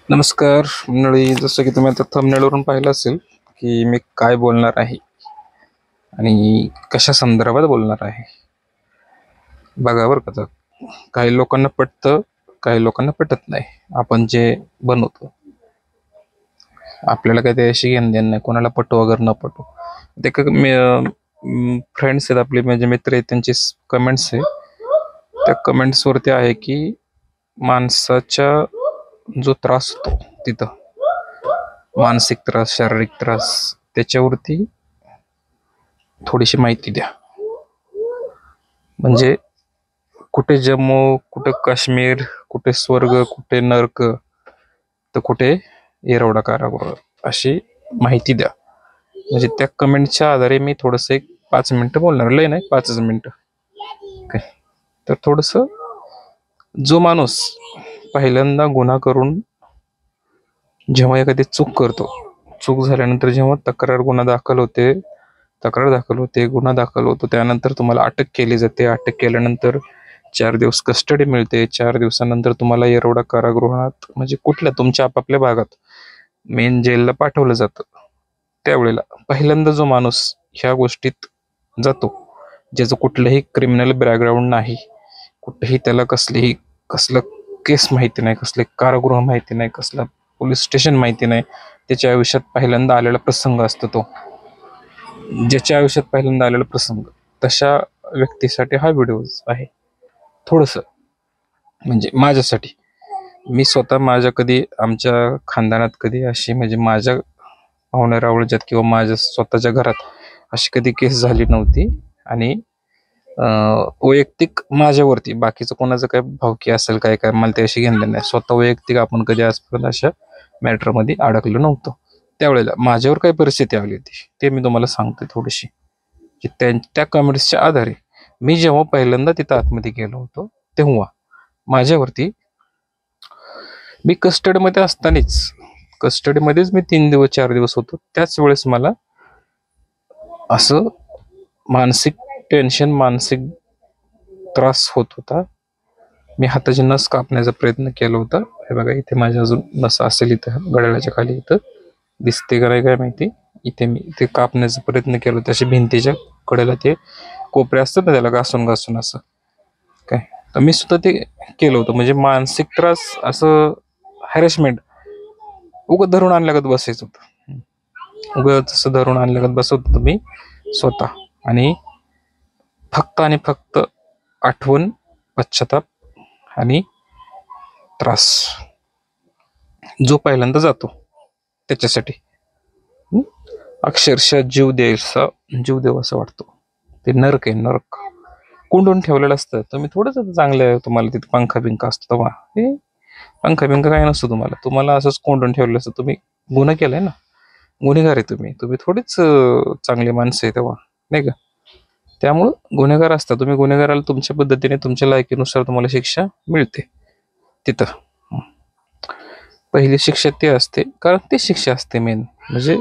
नमस्कार मंडळी. जसं की तुम्ही आता थंबनेलवरून पाहिलं असेल की मी काय बोलणार आहे आणि कशा संदर्भात बोलणार आहे. बघा बरं का, काही लोकांना पटतं, काही लोकांना पटत नाही. आपण जे बनवतो आपल्याला काही त्याशी घेणं देणं नाही, कोणाला पटो वगैरे न पटो. ते फ्रेंड्स आहेत आपले, म्हणजे मित्र आहेत, त्यांचे कमेंट्स आहे. त्या कमेंट्सवरती आहे की माणसाच्या जो त्रास होतो तिथं, मानसिक त्रास, शारीरिक त्रास, त्याच्यावरती थोडीशी माहिती द्या. म्हणजे कुठे जम्मू, कुठे काश्मीर, कुठे स्वर्ग, कुठे नरक, तर कुठे येरवडा कारागृह, अशी माहिती द्या. म्हणजे त्या कमेंटच्या आधारे मी थोडंसं एक 5 मिनिटं बोलणार, लय नाही 5 मिनिटं काय. तर थोडंसं, जो माणूस पहिल्यांदा गुन्हा करून जेव्हा एखादी चूक करतो, चूक झाल्यानंतर जेव्हा तक्रार दाखल होते, गुन्हा दाखल होतो, त्यानंतर तुम्हाला अटक केली जाते. अटक केल्यानंतर 4 दिवस कस्टडी मिळते. 4 दिवसानंतर तुम्हाला येरवडा कारागृहात, म्हणजे कुठल्या तुमच्या आपापल्या भागात मेन जेलला पाठवलं जातं. त्यावेळेला पहिल्यांदा जो माणूस ह्या गोष्टीत जातो, ज्याचं कुठलंही क्रिमिनल बॅकग्राऊंड नाही, कुठेही त्याला कसलं केस माहिती नाही, कसले कारागृह माहिती नाही, कसलं पोलीस स्टेशन माहिती नाही, त्याच्या आयुष्यात पहिल्यांदा आलेला प्रसंग असतो तो, ज्याच्या आयुष्यात पहिल्यांदा आलेला प्रसंग, तशा व्यक्तीसाठी हा व्हिडिओ आहे. थोडंसं म्हणजे माझ्यासाठी, मी स्वतः आमच्या खानदानात कधी अशी, म्हणजे माझ्या पाहुण्या रावळच्यात किंवा माझ्या स्वतःच्या घरात अशी कधी केस झाली नव्हती. आणि वैयक्तिक माझ्यावरती, बाकीचं कोणाचं काय भावकी असेल काय काय मला त्याशी घेणलं नाही. स्वतः वैयक्तिक आपण कधी आजपर्यंत अशा मॅटरमध्ये अडकलो नव्हतं. त्यावेळेला माझ्यावर काय परिस्थिती आली होती ते मी तुम्हाला सांगते थोडीशी, की त्या कमेंट्सच्या आधारे मी जेव्हा पहिल्यांदा तिथं आतमध्ये गेलो होतो, तेव्हा माझ्यावरती, मी कस्टडीमध्येच मी 3 दिवस 4 दिवस होतो. त्याच वेळेस मला असं मानसिक टेन्शन, मानसिक त्रास होत होता. मी हाताची नस कापण्याचा प्रयत्न केला होता. हे बघा, इथे माझ्या अजून नस असेल, इथं गळ्याच्या खाली, इथं दिसते का नाही काय माहिती, इथे मी ते कापण्याचा प्रयत्न केला होता. अशी भिंतीच्या कडेला ते कोपरे असतात ना, त्याला घासून घासून असं काय, तर मी सुद्धा ते केलं होतं. म्हणजे मानसिक त्रास, असं हॅरेसमेंट, उगं धरून आणल्यागत बसायचं होतं, उगं तसं धरून आणल्यागत बसवत होतो मी स्वतः. आणि फक्त आठवण, पश्चाताप आणि त्रास, जो पहिल्यांदा जातो त्याच्यासाठी अक्षरशः जीव देव असं वाटतो. ते नरक आहे, नरक कुंडून ठेवलेलं असतं. तुम्ही थोडंच चांगलं, तुम्हाला तिथे पंखा बिंका असतो तेव्हा, हे पंखा बिंका काय नसतो तुम्हाला असंच कोंडून ठेवलेलं असतं. तुम्ही गुन्हा केलाय ना, गुन्हेगार आहे तुम्ही थोडीच चांगले माणसं आहे तेव्हा, नाही का. त्यामुळं गुन्हेगार असता तुम्ही, गुन्हेगाराला तुमच्या पद्धतीने, तुमच्या लायकीनुसार तुम्हाला शिक्षा मिळते. तिथं पहिली शिक्षा ती असते, कारण ती शिक्षा असते मेन, म्हणजे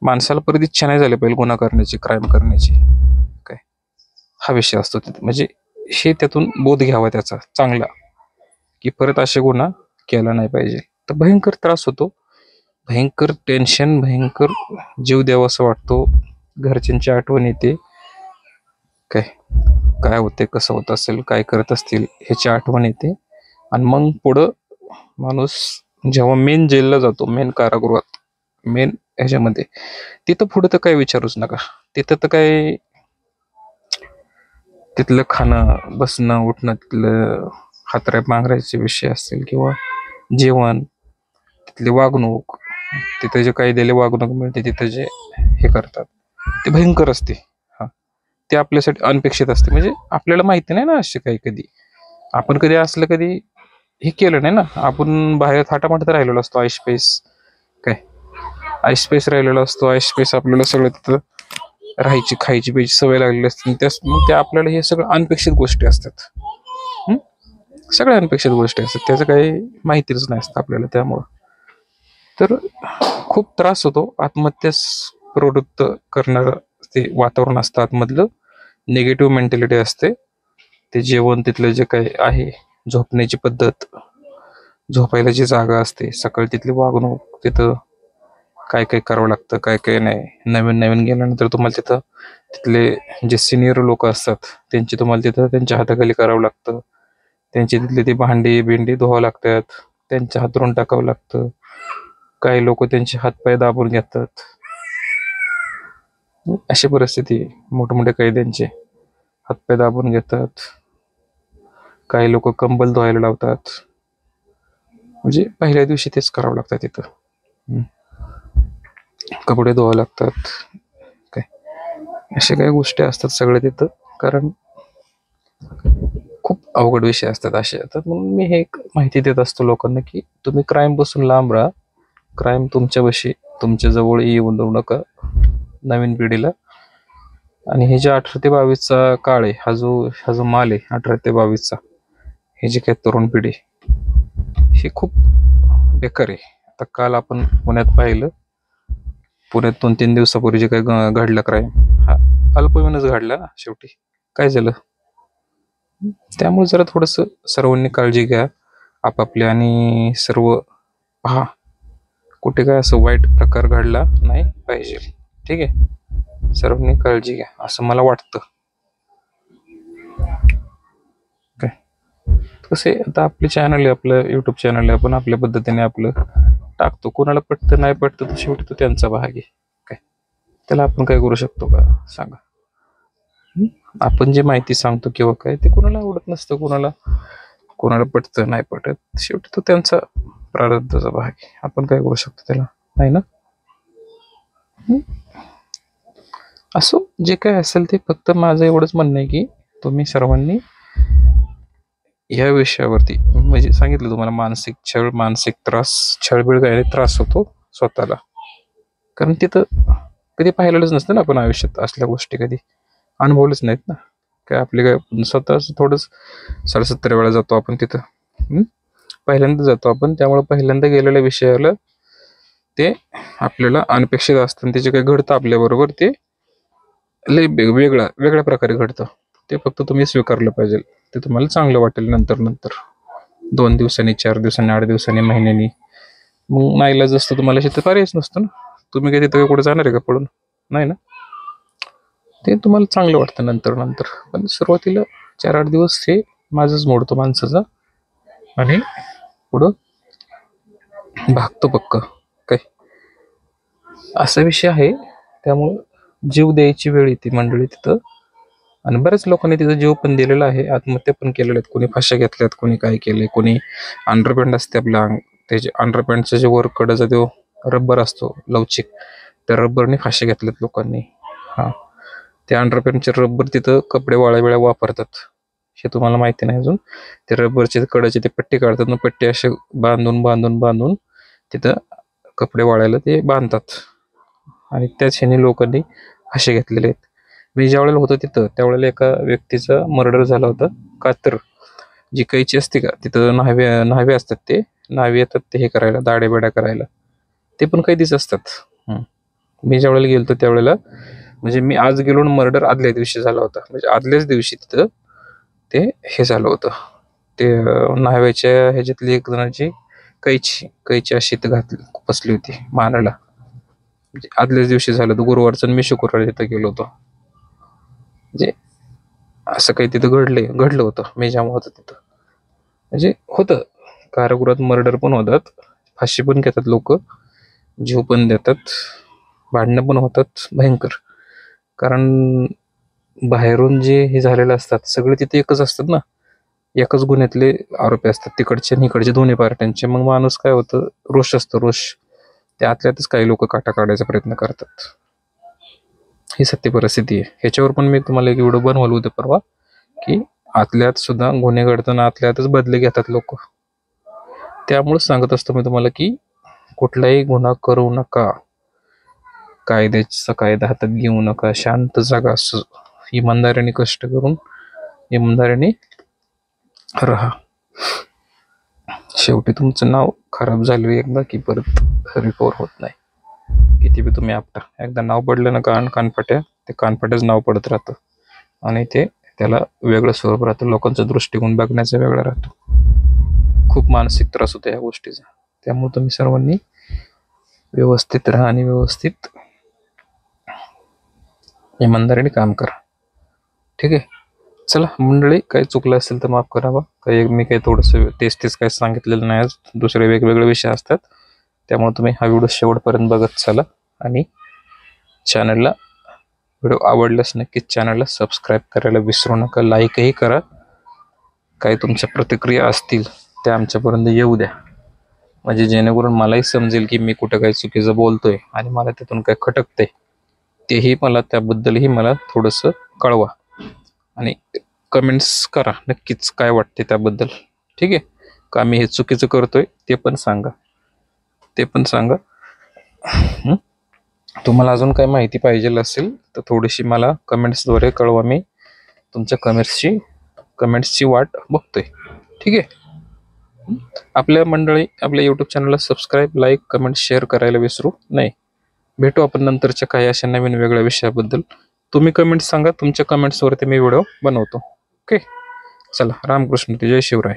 माणसाला परत इच्छा नाही झाली पाहिजे गुन्हा करण्याची, क्राईम करण्याची, काय हा विषय असतो तिथे. म्हणजे हे त्यातून बोध घ्यावा त्याचा चांगला, की परत असे गुन्हा केला नाही पाहिजे. तर भयंकर त्रास होतो, भयंकर टेन्शन, भयंकर जीव द्यावा असं वाटतो. घरच्यांची आठवण येते, काय काय होते, कसं होत असेल, काय करत असतील, ह्याची आठवण येते. आणि मग पुढं माणूस जेव्हा मेन जेलला जातो, मेन कारागृहात, मेन ह्याच्यामध्ये, तिथं पुढं तर काही विचारूच नका. तिथं तर काय, तिथलं खाणं, बसणं, उठणं, तिथलं हातराय पांघरायचे विषय असतील, किंवा जेवण, तिथली वागणूक, तिथे जे कायद्याला वागणूक मिळते, तिथं जे हे करतात ते भयंकर असते. हा, ते आपल्यासाठी अनपेक्षित असते. म्हणजे आपल्याला माहिती नाही ना असे काही, कधी आपण कधी असलं कधी हे केलं नाही ना. आपण बाहेर थाटामाटात राहिलेलो असतो, आईस्पेस राहिलेलो असतो. आईस्पेस आपल्याला सगळं तिथं राहायची, खायची, प्यायची सवय लागलेली असते. मग ते आपल्याला हे सगळं अनपेक्षित गोष्टी असतात. सगळ्या अनपेक्षित गोष्टी असतात, त्याचं काही माहितीच नाही असतं आपल्याला. त्यामुळं तर खूप त्रास होतो. आत्महत्यास प्रवृत्त करणारं ते वातावरण असतं आतमधलं, निगेटिव्ह मेंटॅलिटी असते. ते जेवण, तिथलं जे काही आहे, झोपण्याची पद्धत, झोपायला जी जागा असते, सकाळी तिथली वागणूक, तिथं काय काय करावं लागतं, काय काय नाही. नवीन नवीन गेल्यानंतर तुम्हाला तिथं तिथले जे सिनियर लोक असतात त्यांची तुम्हाला तिथं त्यांच्या हाताखाली करावं लागतं. त्यांची तिथली ती भांडी बिंडी धुवावं लागतात, त्यांच्या हातरून टाकावं लागतं. काही लोक त्यांचे हातपाय दाबून घेतात. अशी परिस्थिती आहे. मोठमोठे कैद्यांचे हातपाय दाबून घेतात. काही लोक कंबल धुवायला लावतात. म्हणजे पहिल्या दिवशी तेच करावं लागतं तिथं. कपडे धुवावे लागतात. काय अशा काही गोष्टी असतात सगळ्या तिथं. कारण खूप अवघड विषय असतात असे. तर म्हणून मी हे माहिती देत असतो लोकांना की तुम्ही क्राईम पासून लांब राहा. क्राईम तुमच्यापाशी तुमच्या जवळ येऊन देऊ नका नवीन पिढीला. आणि हे जे 18 ते 22चा काळ आहे, हा जो माल आहे 18 ते 22चा, हे जे काही तरुण पिढी हे खूप बेकार आहे. आता काल आपण पुण्यात पाहिलं, पुण्यात 2-3 दिवसापूर्वी जे काही घडलं क्राईम, हा अल्पवयीनच घडला ना शेवटी. काय झालं? त्यामुळे जरा थोडंसं सर्वांनी काळजी घ्या आपापली, आणि सर्व पहा कुठे काय असं वाईट प्रकार घडला नाही पाहिजे. ठीक आहे, सर्वांनी काळजी घ्या असं मला वाटतं. काय कसे आता आपले चॅनल आहे, आपलं युट्यूब चॅनल आहे, आपण आपल्या पद्धतीने आपलं टाकतो. कोणाला पटतं नाही पटतं तर शेवटी तो त्यांचा भाग आहे. काय त्याला आपण काय करू शकतो का सांगा? आपण जे माहिती सांगतो किंवा काय ते कोणाला आवडत नसतं, कोणाला पटतं नाही पटत, शेवटी तो त्यांचा प्रारब्धाचा भाग आहे. आपण काय करू शकतो त्याला, नाही ना? असो, जे काय असेल ते फक्त माझं एवढंच म्हणणं आहे की तुम्ही सर्वांनी या विषयावरती, म्हणजे सांगितलं तुम्हाला, मानसिक छळ, मानसिक त्रास, छळबिळ काय त्रास होतो स्वतःला. कारण तिथं कधी पाहिलेलंच नसतं ना आपण आयुष्यात, असल्या गोष्टी कधी अनुभवलेच नाहीत ना. काय आपले काय स्वतः थोडंच 70 वेळा जातो आपण तिथं. पहिल्यांदा जातो आपण, त्यामुळे पहिल्यांदा गेलेल्या विषयाला ते आपल्याला अनपेक्षित असतं. त्याचे काही घडतं आपल्याबरोबर ते लय वेगळ्या प्रकारे घडतं. ते फक्त तुम्ही स्वीकारलं पाहिजे. ते तुम्हाला चांगलं वाटेल नंतर 2 दिवसांनी, 4 दिवसांनी, 8 दिवसांनी, महिन्यानी. मग नाईलाज असतं तुम्हाला, शेत पर्यायच नसतं ना. तुम्ही काही तिथं कुठे जाणार आहे का पडून? नाही ना. ते तुम्हाला चांगलं वाटतं नंतर. पण सुरुवातीला 4-8 दिवस हे माझंच मोडतो माणसाचा, आणि पुढं भागतो पक्क. काय असा विषय आहे. त्यामुळं जीव द्यायची वेळ येते मंडळी तिथं. आणि बऱ्याच लोकांनी तिथं जीव पण दिलेला आहे, आत्महत्या पण केलेल्या आहेत. कोणी फाश्या घेतल्यात, कोणी काय केलंय, कोणी अंडरपॅन्ट असते आपल्या त्याचे अंडरपॅन्टचं जे वर कडेचा जो रबर असतो लवचिक, त्या रबरने फाश्या घेतल्यात लोकांनी. हा, त्या अंडरपॅन्टचे रबर तिथं कपडे वाळायला वापरतात, हे तुम्हाला माहिती नाही अजून. ते रबरचे कडेचे ते पट्टी काढतात ना, पट्टी असे बांधून तिथं कपडे वाळायला ते बांधतात. आणि त्याच ह्याने लोकांनी फाशी घेतलेले आहेत. मी ज्या वेळेला होतो तिथं त्यावेळेला एका व्यक्तीचा मर्डर झाला होता. का तर जी कैची असते का तिथं, न्हावे असतात, ते न्हावे येतात ते हे करायला, दाड्या बेड्या करायला. ते पण कैदीच असतात. मी ज्या वेळेला गेलो त्यावेळेला, म्हणजे मी आज गेलो, मर्डर आदल्या दिवशी झाला होता. म्हणजे आदल्याच दिवशी तिथं ते हे झालं होतं. ते न्हाव्याच्या ह्याच्यातली एक जणांची कैची अशी घातली बसली होती मानाला. म्हणजे आदल्याच दिवशी झालं होतं गुरुवारचं, मी शुक्रवारी तिथं गेलो होतो. म्हणजे असं काही तिथं घडलं होतं. मी ज्यामुळे होतं तिथं, म्हणजे होतं कारागृहात मर्डर पण होतात, फाशी पण घेतात लोक, जीव पण देतात, भांडणं पण होतात भयंकर. कारण बाहेरून जे हे झालेलं असतात सगळे तिथे एकच असतात ना, एकाच गुन्ह्यातले आरोपी असतात, तिकडचे आणि इकडचे दोन्ही पार्ट्यांचे. मग माणूस काय होतं, रोष असतो, रोष. त्या आतल्यातच काही लोक काटा काढायचा प्रयत्न करतात. ही सत्य परिस्थिती आहे. ह्याच्यावर पण मी तुम्हाला एक व्हिडिओ बनवलं होतं परवा, की आतल्यात सुद्धा गुन्हे घडताना आतल्यातच बदले घेतात लोक. त्यामुळे सांगत असतो मी तुम्हाला की कुठलाही गुन्हा करू नका, कायदा हातात घेऊ नका, शांत जागा, इमानदारीने कष्ट करून इमानदारीने राहा. शेवटी तुमचं नाव खराब झालं एकदा की परत रिकवर होत नाही. किती बी तुम्ही आपटा, एकदा नाव पडलं ना कानफाट्या, ते कानफाट्याच नाव पडत राहतं. आणि ते त्याला वेगळं स्वरूप राहतं, लोकांचा दृष्टिकोन बघण्याचा वेगळा राहतो. खूप मानसिक त्रास होतो या गोष्टीचा. त्यामुळे तुम्ही सर्वांनी व्यवस्थित राहा आणि व्यवस्थित इमानदारीने काम करा. ठीक आहे. चला मंडळी, काही चुकलं असेल तर माफ करावा. काही मी काही थोडंसं तेच काही सांगितलेलं नाही. आज दुसरे वेगवेगळे विषय असतात, त्यामुळे तुम्ही हा व्हिडिओ शेवटपर्यंत बघत चला. आणि चॅनलला व्हिडिओ आवडल्यास नक्कीच चॅनलला सबस्क्राईब करायला विसरू नका. लाईकही करा. काही तुमच्या प्रतिक्रिया असतील त्या आमच्यापर्यंत येऊ द्या, म्हणजे जेणेकरून मलाही समजेल की मी कुठं काही चुकीचं बोलतोय आणि मला त्यातून काय खटकते तेही मला, त्याबद्दलही मला थोडंसं कळवा. आणि कमेंट्स करा नक्कीच काय वाटते त्याबद्दल. ठीक आहे. का मी हे चुकीचं करतोय ते पण सांगा. तुम्हाला अजून काय माहिती पाहिजे असेल तर थोडीशी मला कमेंट्सद्वारे कळवा. मी तुमच्या कमेंट्सची वाट बघतोय. ठीक आहे. आपल्या मंडळी, आपल्या यूट्यूब चॅनलला सबस्क्राईब, लाईक, कमेंट, शेअर करायला विसरू नाही. भेटू आपण नंतरच्या काही अशा नवीन वेगळ्या विषयाबद्दल. तुम्ही कमेंट्स सांगा, तुमच्या कमेंट्सवरती मी व्हिडिओ बनवतो. ओके. चला, रामकृष्ण, जय शिवराय.